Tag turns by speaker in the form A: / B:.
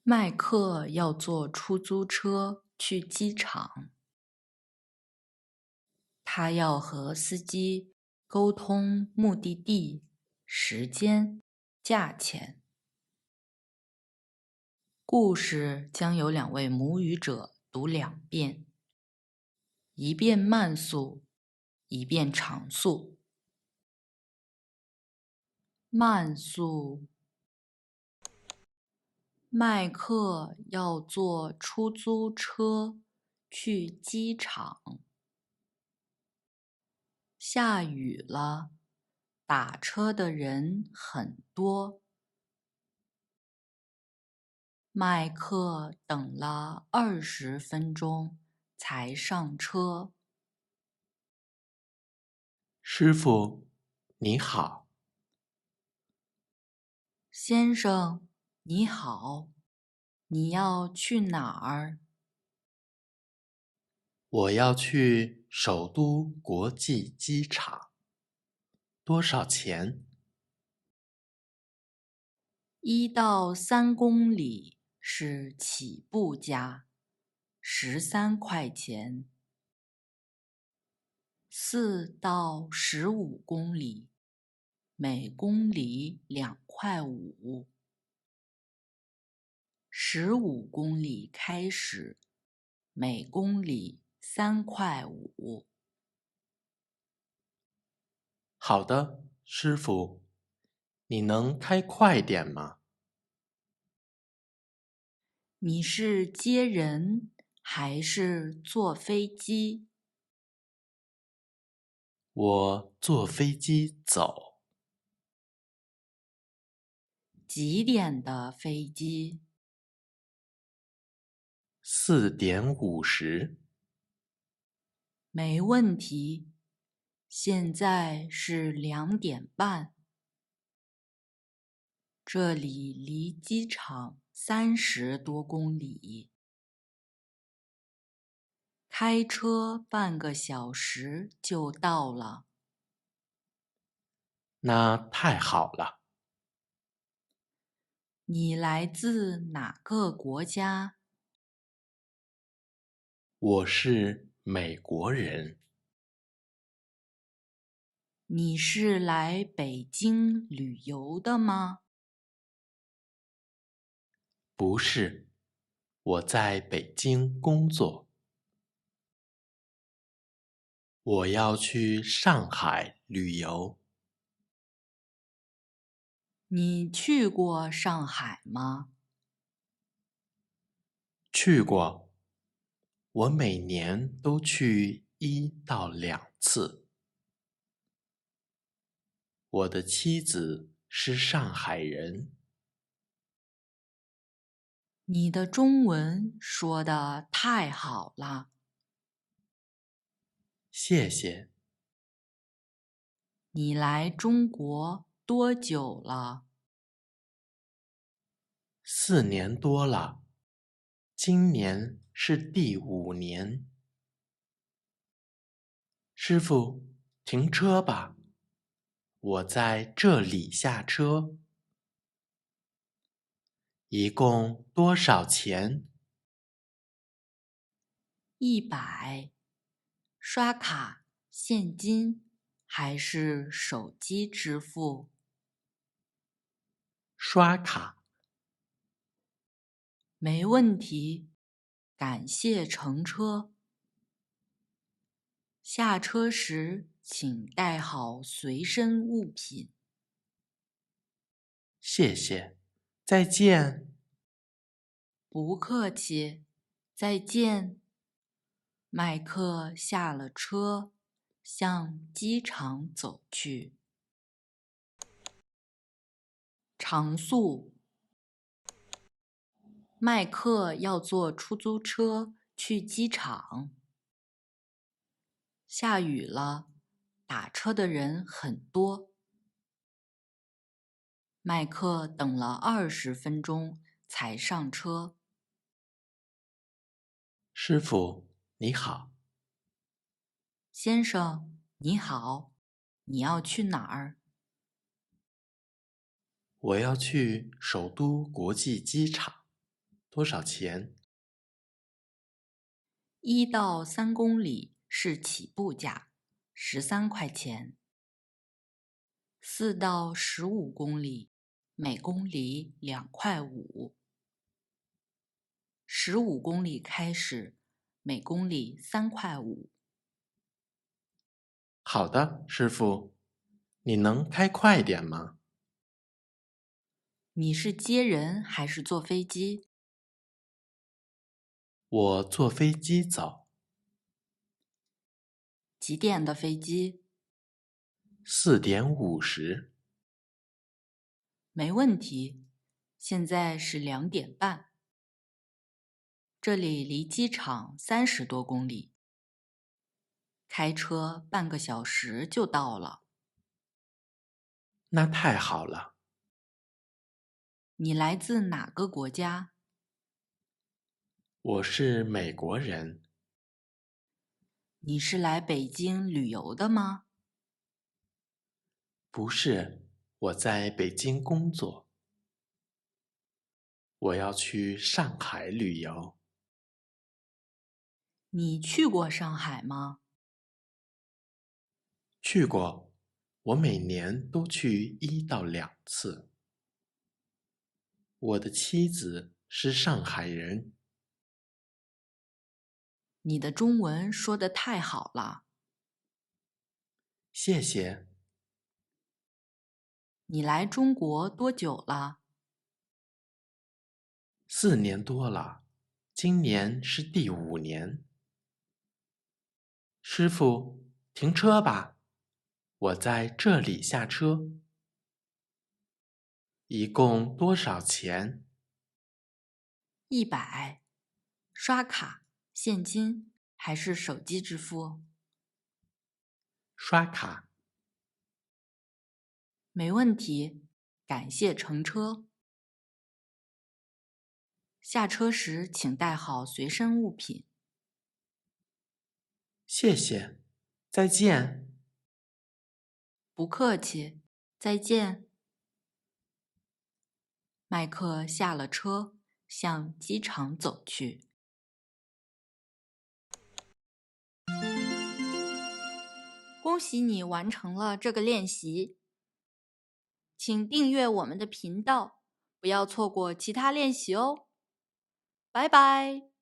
A: 麦克要坐出租车去机场，他要和司机沟通目的地、时间、价钱。故事将由两位母语者读2遍，一遍慢速，一遍长速。慢速。麦克要坐出租车去机场。下雨了，打车的人很多。麦克等了20分钟才上车。
B: 师傅，你好。
A: 先生，你好，你要去哪儿？
B: 我要去首都国际机场，多少钱
A: 1到3公里是起步价，13块钱。4到15公里，每公里2块5。15公里开始，每公里3块5。
B: 好的，师傅，你能开快点吗？
A: 你是接人还是坐飞机？
B: 我坐飞机走。
A: 几点的飞机
B: 4点50。
A: 没问题。现在是2点半。这里离机场30多公里，开车半个小时就到了。
B: 那太好了。
A: 你来自哪个国家？
B: 我是美国人。
A: 你是来北京旅游的吗？
B: 不是，我在北京工作。我要去上海旅游。
A: 你去过上海吗？
B: 去过，我每年都去1到2次。我的妻子是上海人。
A: 你的中文说得太好了。
B: 谢谢。
A: 你来中国多久了
B: 4年多了，今年是第5年。师傅，停车吧，我在这里下车。一共多少钱
A: ？100。刷卡、现金还是手机支付？
B: 刷卡。
A: 没问题，感谢乘车。下车时请带好随身物品。
B: 谢谢，再见。
A: 不客气，再见。麦克下了车，向机场走去。常速。麦克要坐出租车去机场。下雨了，打车的人很多。麦克等了20分钟才上车。
B: 师傅，你好。
A: 先生，你好，你要去哪儿？
B: 我要去首都国际机场。多少钱
A: ？1到3公里是起步价，13块钱。4到15公里，每公里2块5。15公里开始，每公里3块5。
B: 好的，师傅，你能开快点吗？
A: 你是接人还是坐飞机？
B: 我坐飞机走，
A: 几点的飞机？
B: 4点50。
A: 没问题。现在是2点半。这里离机场30多公里，开车半个小时就到了。
B: 那太好了。
A: 你来自哪个国家？
B: 我是美国人，
A: 你是来北京旅游的吗？
B: 不是，我在北京工作。我要去上海旅游。
A: 你去过上海吗？
B: 去过，我每年都去1到2次。我的妻子是上海人。
A: 你的中文说得太好了。
B: 谢谢。
A: 你来中国多久了
B: 4年多了，今年是第5年。师傅，停车吧，我在这里下车。一共多少钱
A: ？100。刷卡、现金还是手机支付？
B: 刷卡。
A: 没问题，感谢乘车。下车时请带好随身物品。
B: 谢谢，再见。
A: 不客气，再见。麦克下了车，向机场走去。恭喜你完成了这个练习，请订阅我们的频道，不要错过其他练习哦。拜拜。